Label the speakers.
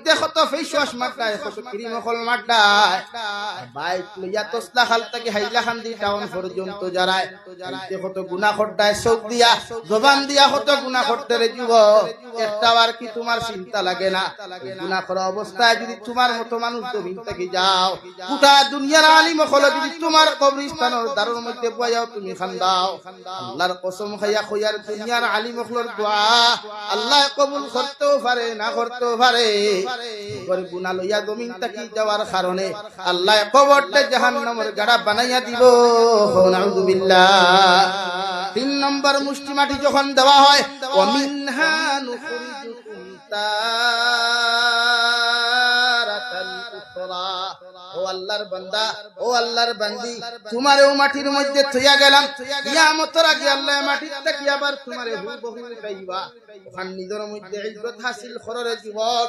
Speaker 1: মধ্যে কত face wash মারতায়, কত ক্রিম হল মারতায়, বাইক লইয়া তসলা খাল থেকে হাইলাকান্দি টাউন পর্যন্ত যারায় এতে কত গুনাহ করতায়, চোখ দিয়া জবান দিয়া কত গুনাহ করতে রে যুবক। একটা আর কি তোমার চিন্তা লাগে না? গুনাহ করা অবস্থায় যদি তোমার মতো মানুষ জমিন থেকে যাও, গোটা দুনিয়ার আলিম হল যদি তোমার কবরস্থানের দ্বারের মধ্যে বয়াও তুমি খান্দাও, আল্লাহর কসম খাইয়া কইয়ার দুনিয়ার আলিম হলর দোয়া আল্লাহ কবুল করতেও পারে না করতেও পারে। করে গুনাহ লইয়া জমিন থেকে যাওয়ার কারণে আল্লাহ কবরটা জাহান্নামের গাড়া বানাইয়া দিব। নাউযুবিল্লাহ। 3 নম্বর মুষ্টি মাটি যখন দেওয়া হয়, ওয়া মিনহা নুখরিজুকুম তারাতান উখরা। ও আল্লাহর বান্দা, ও আল্লাহর বান্দি, তোমারে ও মাটির মধ্যে থইয়া গেলাম, কিয়ামতের আগে আল্লাহ মাটির থেকে আবার তোমারে হুবহু উঠাইবা। ওখান নিজের মধ্যে ইজ্জত হাসিল কররে যুবক।